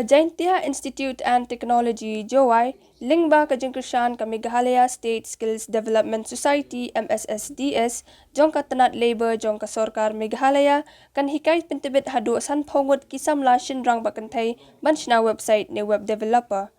Jaintia Institute and Technology Jowai lingba ka jingkrisyan ka Meghalaya State Skills Development Society MSSDS jong ka tanat labor jong ka sorkar Meghalaya kan hikai pyntbit hadu san phongot ki samla shinrang bakanthay banchna website ni web developer.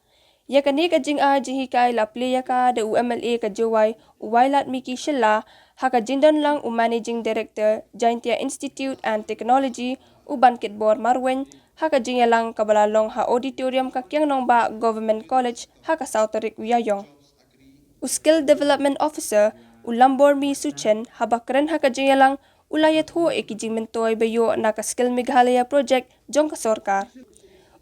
Ya kani ka jing a jing hikai la playa ka de UMLA ka Jowai uwailat miki shilla haka jindan lang managing director Jaintia Institute and Technology uban kitbor marwen haka jingalang kabalalong ha auditorium ka kyang nong ba government college haka Sauterik Uyayong. Skill development officer ulambor mi suchen habakren haka jingalang ulayat ho ekijing mentoy bayo na ka skill Meghalaya project jong ka sorkar.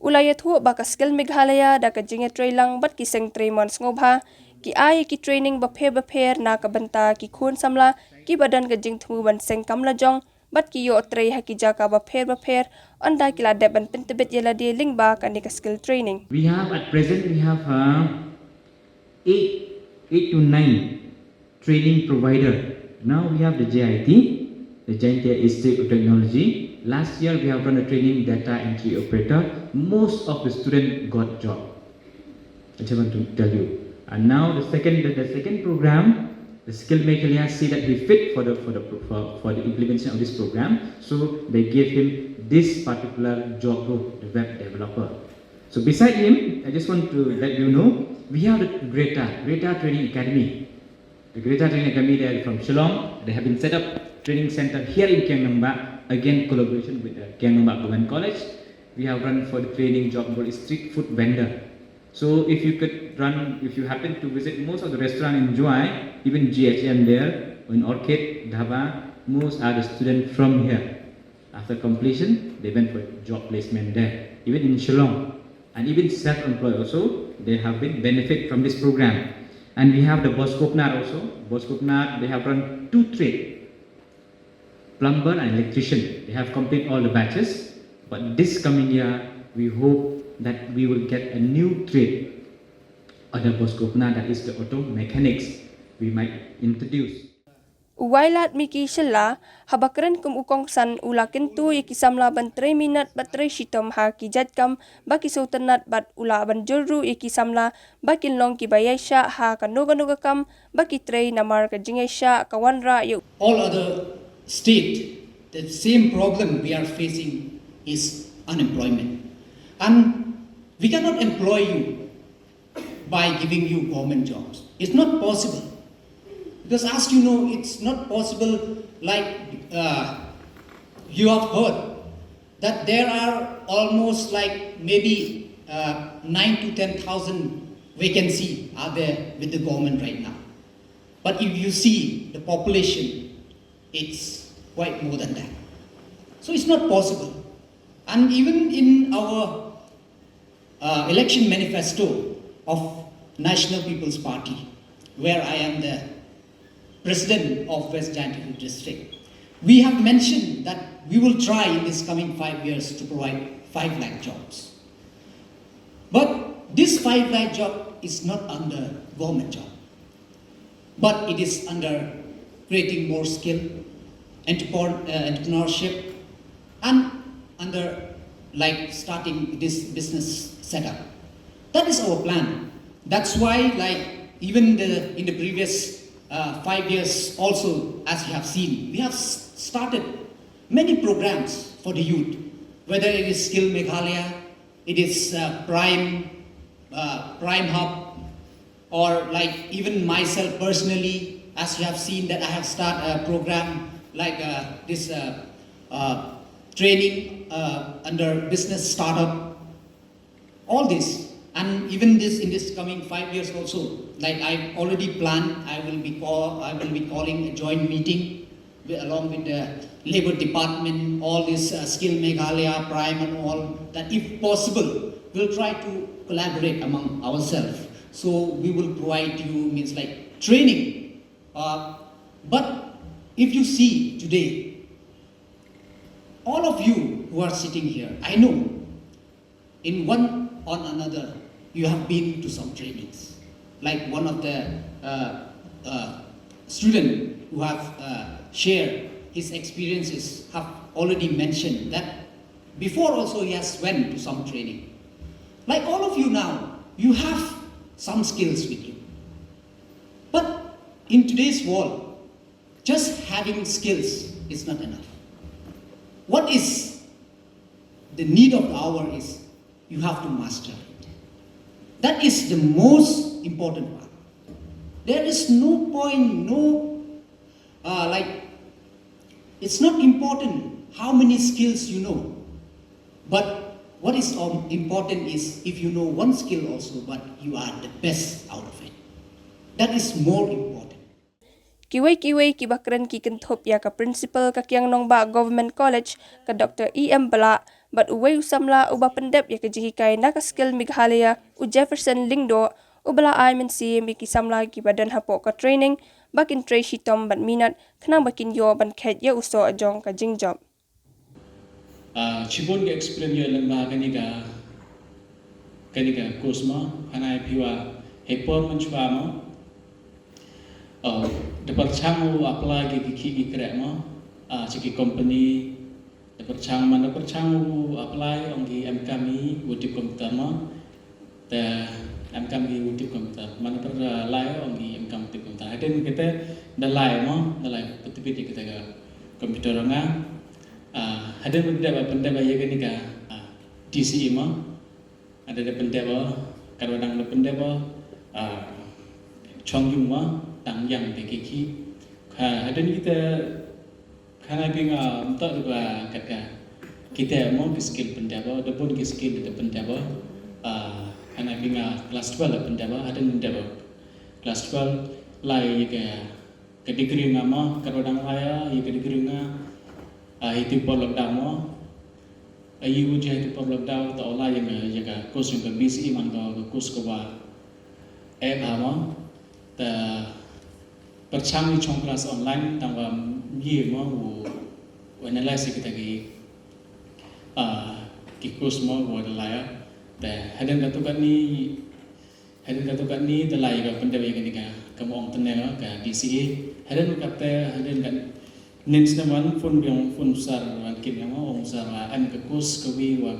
Ulayat ho baka skill Meghalaya da ka jinga tray lang bat kiseng 3 months ngobha ki ay ki training bapher na kabanta ki khun samla ki badan ka jing thu ban seng kamla jong bat ki yo tray haki jaka bapher anda kila deban pyntbit yala de lingba ka nika skill training. We have at present 8 to 9 training provider. Now we have the JIT, the Jaintia Institute Technology. Last year we have run a training data entry operator. Most of the students got job. I just want to tell you. And now the second program, the skill Meghalaya see that he fit for the implementation of this program. So they gave him this particular job role, the web developer. So beside him, I just want to let you know, we have the Greta Training Academy. The Greta Training Academy, they are from Shillong. They have been set up training center here in Kiangnamba. Again, collaboration with the Kiangnamba Government College. We have run for the training job role street food vendor. So if you happen to visit most of the restaurant in Jowai, even GHM there, in Orchid, Dhaba, most are the students from here. After completion, they went for job placement there. Even in Shillong, and even self-employed also, they have been benefit from this program. And we have the Boskopnat also. Boskopnat, they have run 2 trades, plumber and electrician. They have completed all the batches. But this coming year, we hope that we will get a new trade, other Boskopnat, that is the auto mechanics, we might introduce. Uwailat miki shilla habakren kum ukong san ulakin tu ikisamla ban 3 minit bat 3 shitom ha ki jadkam baki sultanat bat ula ban jurru ikisamla bakin long ki bayasha ha kanuga kam baki 3 namar ka jingesha kawanra yu. All other state, the same problem we are facing is unemployment. And we cannot employ you by giving you government jobs. It's not possible. Because as you know, it's not possible, like you have heard, that there are almost like maybe 9 to 10,000 vacancies are there with the government right now. But if you see the population, it's quite more than that. So it's not possible. And even in our election manifesto of National People's Party, where I am the President of West Jaintia District, we have mentioned that we will try in this coming 5 years to provide 5 lakh jobs. But this 5 lakh job is not under government job, but it is under creating more skill, entrepreneurship, and under like starting this business setup. That is our plan. That's why, like even in the previous 5 years also, as you have seen, we have started many programs for the youth, whether it is Skill Meghalaya, it is Prime Hub, or like even myself personally, as you have seen that I have started a program like this training under business startup, all this. And even this in this coming 5 years also, like I already planned, I will be calling a joint meeting along with the Labour Department, all this Skill Meghalaya, Prime and all, that if possible, we'll try to collaborate among ourselves. So we will provide you means like training. But if you see today, all of you who are sitting here, I know in one or another, you have been to some trainings. Like one of the students who have shared his experiences have already mentioned that before also he has went to some training. Like all of you now, you have some skills with you. But in today's world, just having skills is not enough. What is the need of the hour is you have to master it. That is the most important part. There is no point, it's not important how many skills you know. But what is important is if you know one skill also, but you are the best out of it. That is more important. Kiwai kibakran ki kenthop ya ka principal ka kiang nong ba government college ka Dr. E.M. Bala bat uway usamla uba pendep ya ka hikai na ka skill Meghalaya u Jefferson Lingdo ubala ay men si miki samla ki badan hapo ka training bakin Tracy Tom ban minat kanang bakin yo ban khet ya uso ajong ka jingjob. Chibon ke explain yo lang ba kanika course mo hanay piwa hepon man chwa mo dapat chang mo apply ke ki krek mo chiki company dapat chang mo apply ong ki kami wujud komputer mo ta kami wujud komputer mana per lai ong ki kami wujud komputer ada kita dalai betul kita ke komputer nga ada benda ya kanika DCE mo ada benda kadang benda chong yung mo tang yang de ki ada ni kita kana binga untuk juga kita mau skill benda ada pun skill de benda kana binga kelas 12 benda ada benda kelas 12 lai ke degree ngama kadang laya ya ke degree itu por lockdown mo ayu je itu por lockdown ta ola yang jaga course yang BCE man ko course ko ba mo ta perchang ni chong kelas online tangwa ye mo wo analyze kita ki course mo wo dalaya ta hadan katukan ni dalai ga pendawi ga kamong tenel ka DCE hadan kan nins naman fun sar kin mo ong sar an ka course ka wi wa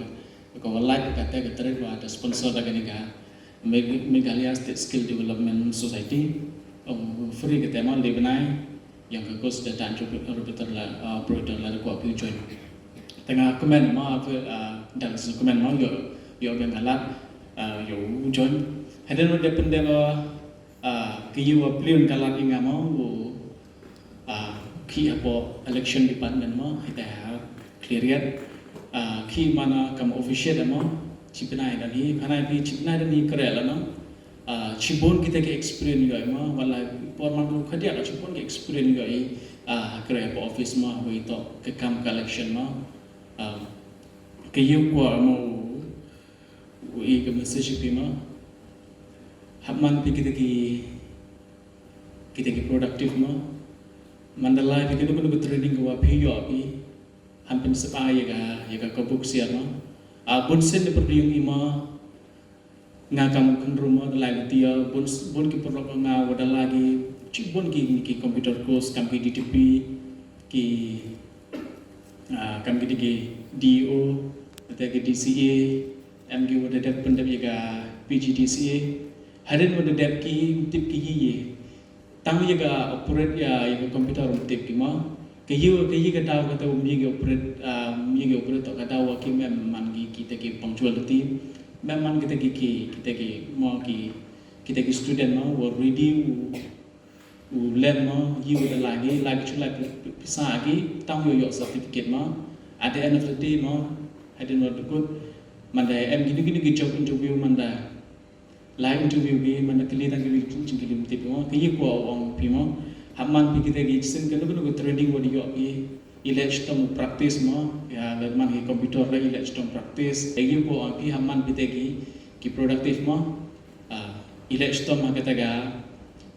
ko live ka ta ka wa da sponsor da ga Meghalaya State Skill Development Society free kita mau lebenai yang ke course data interpreter la operator la ko api join tengah komen mau dan komen mau yo yang galat yo join hadan no depende ke you apply galat inga mau ki apo election department mo kita clear ki mana kam official mo cipnai dan hi kana bi cipnai dan hi kerela no cibon kita ke experience juga mo wala formal lu khadia ka cibon ke experience juga i kere po office mo we to ke kam collection mo ke yu ko mo we ke message pi mo hamman pi kita ki productive mo mandala kita nu training ko pi yo pi hampir sepa ya ka book siar mo bunsen de perdiung ima ngakam kan rumah dalai dia bun ki perlu nga wada lagi cibon ki computer course kam ki DTP ki kam ki DO atau ki DCA MG wada dep pendep ya PGDCA haden wada dep ki tip ki ye tang ya operate ya computer tip ki ma ke ka tahu kata mi operate to kata wa ki man kita ki punctuality memang kita ki student mau wo ready u learn mau you lagi cula bisa lagi tahu yo certificate mau at the end of the day mau hadin what good manda gini job interview manda live interview bi manda kelihatan ki tip mau ki ko ong pi mau hamman pi kita ki sen kan training wo yo election practice mo ya lemman ki computer ra election practice egi ko api hamman bitegi ki productive mo election ma kataga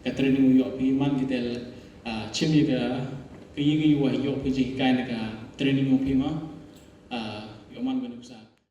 training yo api man kitel chimi ga ki wa yo ki kai na ka training mo pi mo